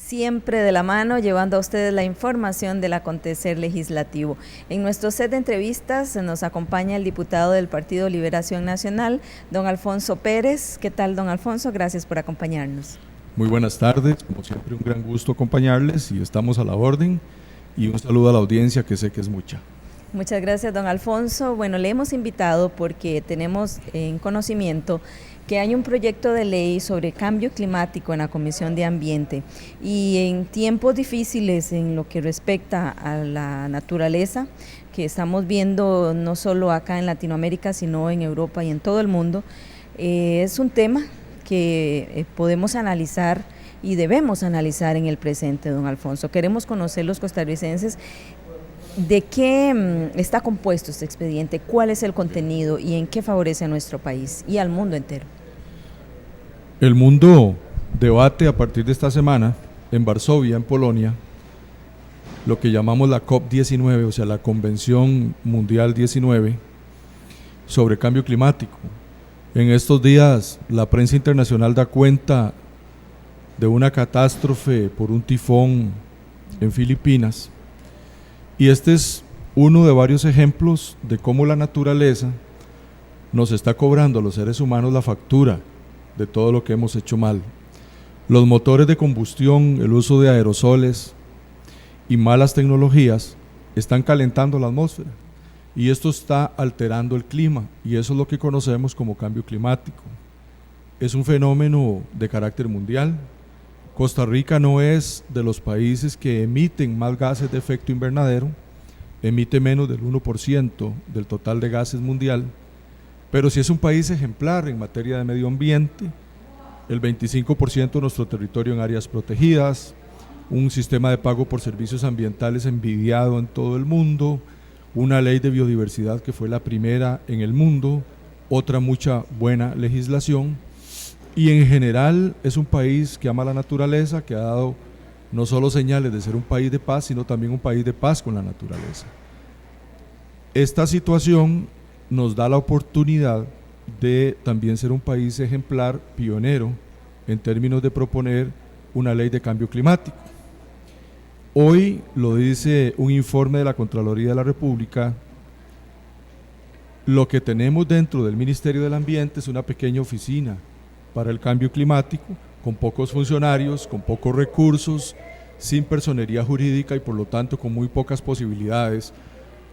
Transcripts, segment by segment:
siempre de la mano, llevando a ustedes la información del acontecer legislativo. En nuestro set de entrevistas nos acompaña el diputado del Partido Liberación Nacional, don Alfonso Pérez. ¿Qué tal, don Alfonso? Gracias por acompañarnos. Muy buenas tardes, como siempre un gran gusto acompañarles y estamos a la orden, y un saludo a la audiencia que sé que es mucha. Muchas gracias, don Alfonso. Bueno, le hemos invitado porque tenemos en conocimiento que hay un proyecto de ley sobre cambio climático en la Comisión de Ambiente, y en tiempos difíciles en lo que respecta a la naturaleza que estamos viendo no solo acá en Latinoamérica, sino en Europa y en todo el mundo, es un tema que podemos analizar y debemos analizar en el presente, don Alfonso. Queremos conocer los costarricenses de qué está compuesto este expediente, cuál es el contenido y en qué favorece a nuestro país y al mundo entero. El mundo debate a partir de esta semana en Varsovia, en Polonia, lo que llamamos la COP19, o sea, la Convención Mundial 19 sobre Cambio Climático. En estos días la prensa internacional da cuenta de una catástrofe por un tifón en Filipinas, y este es uno de varios ejemplos de cómo la naturaleza nos está cobrando a los seres humanos la factura de todo lo que hemos hecho mal. Los motores de combustión, el uso de aerosoles y malas tecnologías están calentando la atmósfera, y esto está alterando el clima, y eso es lo que conocemos como cambio climático. Es un fenómeno de carácter mundial. Costa Rica no es de los países que emiten más gases de efecto invernadero, emite menos del 1% del total de gases mundial, pero sí es un país ejemplar en materia de medio ambiente. El 25% de nuestro territorio en áreas protegidas, un sistema de pago por servicios ambientales envidiado en todo el mundo, una ley de biodiversidad que fue la primera en el mundo, otra mucha buena legislación, y en general es un país que ama la naturaleza, que ha dado no solo señales de ser un país de paz, sino también un país de paz con la naturaleza. Esta situación nos da la oportunidad de también ser un país ejemplar, pionero, en términos de proponer una ley de cambio climático. Hoy, lo dice un informe de la Contraloría de la República, lo que tenemos dentro del Ministerio del Ambiente es una pequeña oficina para el cambio climático, con pocos funcionarios, con pocos recursos, sin personería jurídica y por lo tanto con muy pocas posibilidades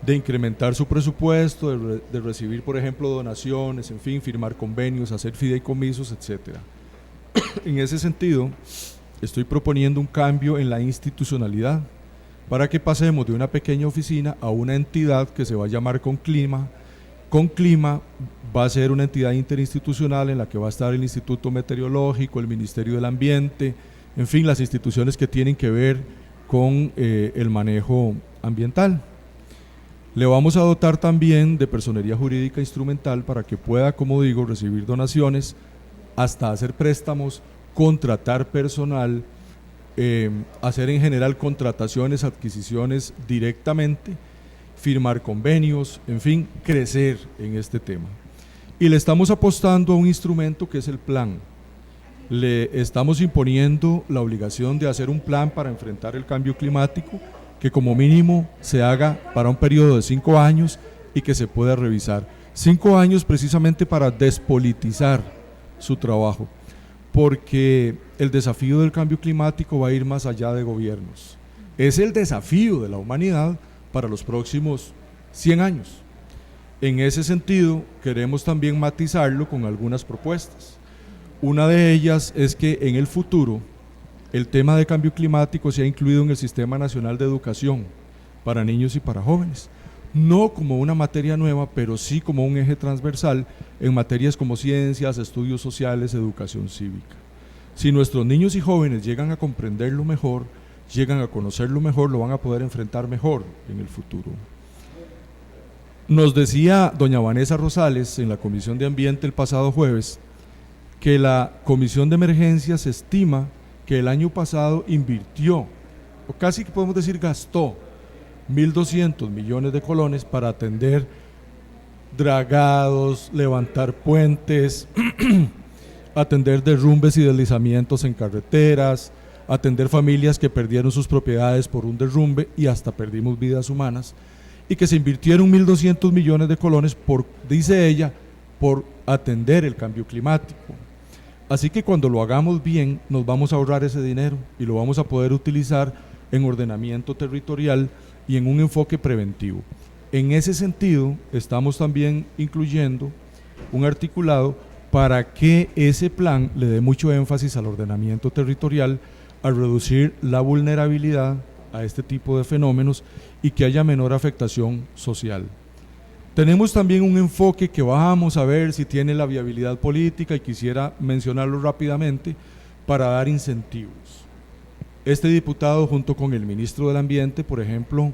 de incrementar su presupuesto, de recibir, por ejemplo, donaciones, en fin, firmar convenios, hacer fideicomisos, etc. En ese sentido, estoy proponiendo un cambio en la institucionalidad para que pasemos de una pequeña oficina a una entidad que se va a llamar Conclima. Conclima va a ser una entidad interinstitucional en la que va a estar el Instituto Meteorológico, el Ministerio del Ambiente, en fin, las instituciones que tienen que ver con el manejo ambiental. Le vamos a dotar también de personería jurídica instrumental para que pueda, como digo, recibir donaciones, hasta hacer préstamos, contratar personal, hacer en general contrataciones, adquisiciones directamente, firmar convenios, en fin, crecer en este tema. Y le estamos apostando a un instrumento que es el plan. Le estamos imponiendo la obligación de hacer un plan para enfrentar el cambio climático, que como mínimo se haga para un periodo de 5 años y que se pueda revisar. 5 años precisamente para despolitizar su trabajo, porque el desafío del cambio climático va a ir más allá de gobiernos. Es el desafío de la humanidad para los próximos 100 años. En ese sentido, queremos también matizarlo con algunas propuestas. Una de ellas es que en el futuro el tema de cambio climático sea incluido en el Sistema Nacional de Educación para niños y para jóvenes, no como una materia nueva, pero sí como un eje transversal en materias como ciencias, estudios sociales, educación cívica. Si nuestros niños y jóvenes llegan a comprenderlo mejor, llegan a conocerlo mejor, lo van a poder enfrentar mejor en el futuro. Nos decía doña Vanessa Rosales en la Comisión de Ambiente el pasado jueves que la Comisión de Emergencias estima que el año pasado invirtió, o casi que podemos decir gastó, 1.200 millones de colones para atender dragados, levantar puentes, atender derrumbes y deslizamientos en carreteras, atender familias que perdieron sus propiedades por un derrumbe y hasta perdimos vidas humanas, y que se invirtieron 1.200 millones de colones, dice ella, por atender el cambio climático. Así que cuando lo hagamos bien, nos vamos a ahorrar ese dinero y lo vamos a poder utilizar en ordenamiento territorial y en un enfoque preventivo. En ese sentido, estamos también incluyendo un articulado para que ese plan le dé mucho énfasis al ordenamiento territorial, a reducir la vulnerabilidad a este tipo de fenómenos y que haya menor afectación social. Tenemos también un enfoque que vamos a ver si tiene la viabilidad política y quisiera mencionarlo rápidamente para dar incentivos. Este diputado junto con el ministro del Ambiente, por ejemplo,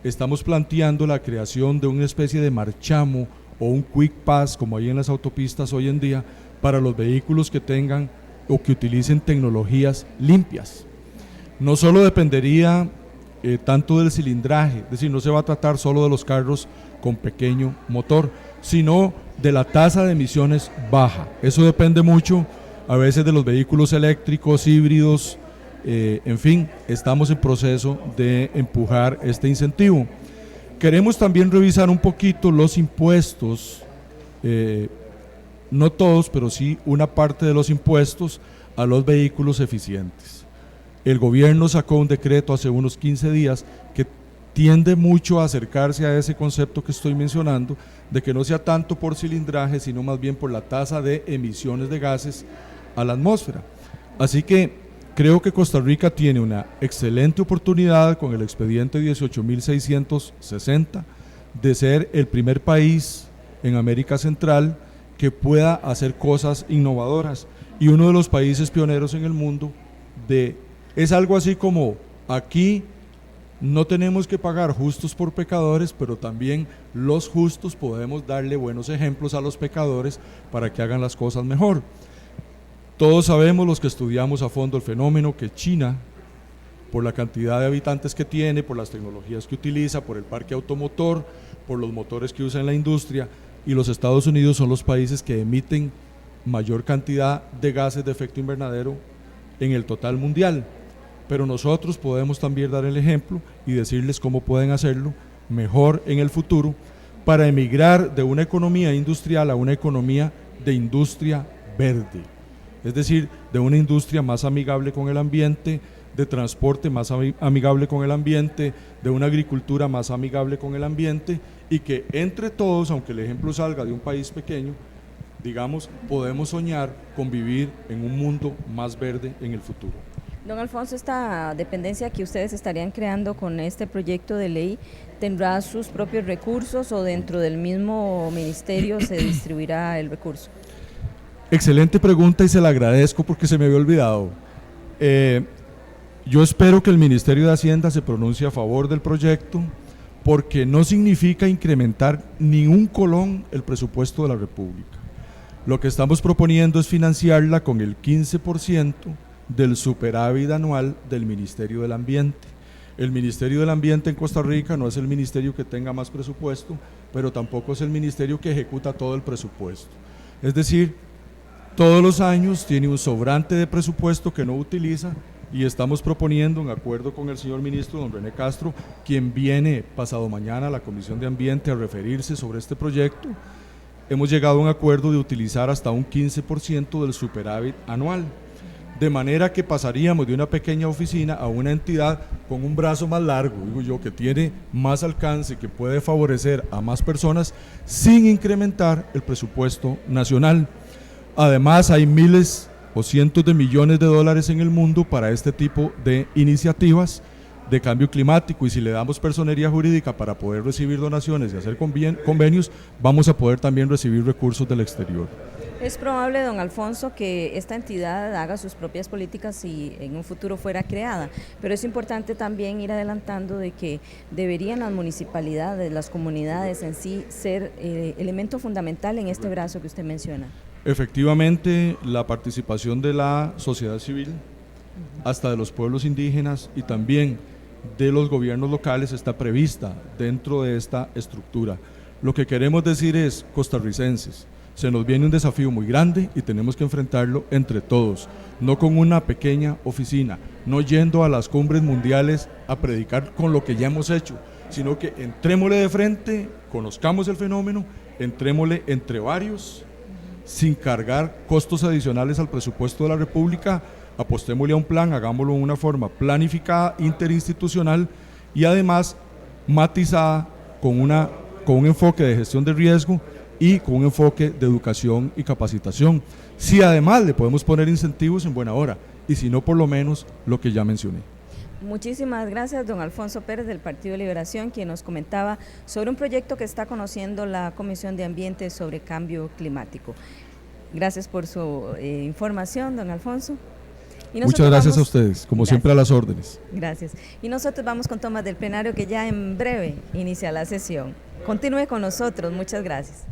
estamos planteando la creación de una especie de marchamo o un quick pass, como hay en las autopistas hoy en día, para los vehículos que tengan o que utilicen tecnologías limpias. No solo dependería tanto del cilindraje, es decir, no se va a tratar solo de los carros con pequeño motor, sino de la tasa de emisiones baja. Eso depende mucho a veces de los vehículos eléctricos, híbridos, en fin, estamos en proceso de empujar este incentivo. Queremos también revisar un poquito los impuestos, no todos, pero sí una parte de los impuestos a los vehículos eficientes. El gobierno sacó un decreto hace unos 15 días que tiende mucho a acercarse a ese concepto que estoy mencionando, de que no sea tanto por cilindraje, sino más bien por la tasa de emisiones de gases a la atmósfera. Así que creo que Costa Rica tiene una excelente oportunidad con el expediente 18.660 de ser el primer país en América Central que pueda hacer cosas innovadoras y uno de los países pioneros en el mundo es algo así como aquí no tenemos que pagar justos por pecadores, pero también los justos podemos darle buenos ejemplos a los pecadores para que hagan las cosas mejor. Todos sabemos, los que estudiamos a fondo el fenómeno, que China, por la cantidad de habitantes que tiene, por las tecnologías que utiliza, por el parque automotor, por los motores que usa en la industria, y los Estados Unidos son los países que emiten mayor cantidad de gases de efecto invernadero en el total mundial. Pero nosotros podemos también dar el ejemplo y decirles cómo pueden hacerlo mejor en el futuro para emigrar de una economía industrial a una economía de industria verde, es decir, de una industria más amigable con el ambiente, de transporte más amigable con el ambiente, de una agricultura más amigable con el ambiente y que entre todos, aunque el ejemplo salga de un país pequeño, digamos, podemos soñar con vivir en un mundo más verde en el futuro. Don Alfonso, esta dependencia que ustedes estarían creando con este proyecto de ley, ¿tendrá sus propios recursos o dentro del mismo ministerio se distribuirá el recurso? Excelente pregunta y se la agradezco porque se me había olvidado. Yo espero que el Ministerio de Hacienda se pronuncie a favor del proyecto porque no significa incrementar ni un colón el presupuesto de la República. Lo que estamos proponiendo es financiarla con el 15% del superávit anual del Ministerio del Ambiente. El Ministerio del Ambiente en Costa Rica no es el ministerio que tenga más presupuesto, pero tampoco es el ministerio que ejecuta todo el presupuesto. Es decir, todos los años tiene un sobrante de presupuesto que no utiliza y estamos proponiendo, en acuerdo con el señor ministro, don René Castro, quien viene pasado mañana a la Comisión de Ambiente a referirse sobre este proyecto, hemos llegado a un acuerdo de utilizar hasta un 15% del superávit anual. De manera que pasaríamos de una pequeña oficina a una entidad con un brazo más largo, digo yo, que tiene más alcance, que puede favorecer a más personas sin incrementar el presupuesto nacional. Además, hay miles o cientos de millones de dólares en el mundo para este tipo de iniciativas de cambio climático y si le damos personería jurídica para poder recibir donaciones y hacer convenios, vamos a poder también recibir recursos del exterior. Es probable, don Alfonso, que esta entidad haga sus propias políticas si en un futuro fuera creada, pero es importante también ir adelantando de que deberían las municipalidades, las comunidades en sí, ser elemento fundamental en este brazo que usted menciona. Efectivamente, la participación de la sociedad civil, hasta de los pueblos indígenas y también de los gobiernos locales está prevista dentro de esta estructura. Lo que queremos decir es, costarricenses, Se nos viene un desafío muy grande y tenemos que enfrentarlo entre todos, no con una pequeña oficina, no yendo a las cumbres mundiales a predicar con lo que ya hemos hecho, sino que entrémosle de frente, conozcamos el fenómeno, entrémosle entre varios, sin cargar costos adicionales al presupuesto de la República, apostémosle a un plan, hagámoslo de una forma planificada, interinstitucional y además matizada con un enfoque de gestión de riesgo y con un enfoque de educación y capacitación. Si además le podemos poner incentivos, en buena hora, y si no, por lo menos lo que ya mencioné. Muchísimas gracias, don Alfonso Pérez del Partido de Liberación, quien nos comentaba sobre un proyecto que está conociendo la Comisión de Ambiente sobre cambio climático. Gracias por su información, don Alfonso. Muchas gracias a ustedes, como siempre a las órdenes. Gracias. Y nosotros vamos con tomas del plenario que ya en breve inicia la sesión. Continúe con nosotros, muchas gracias.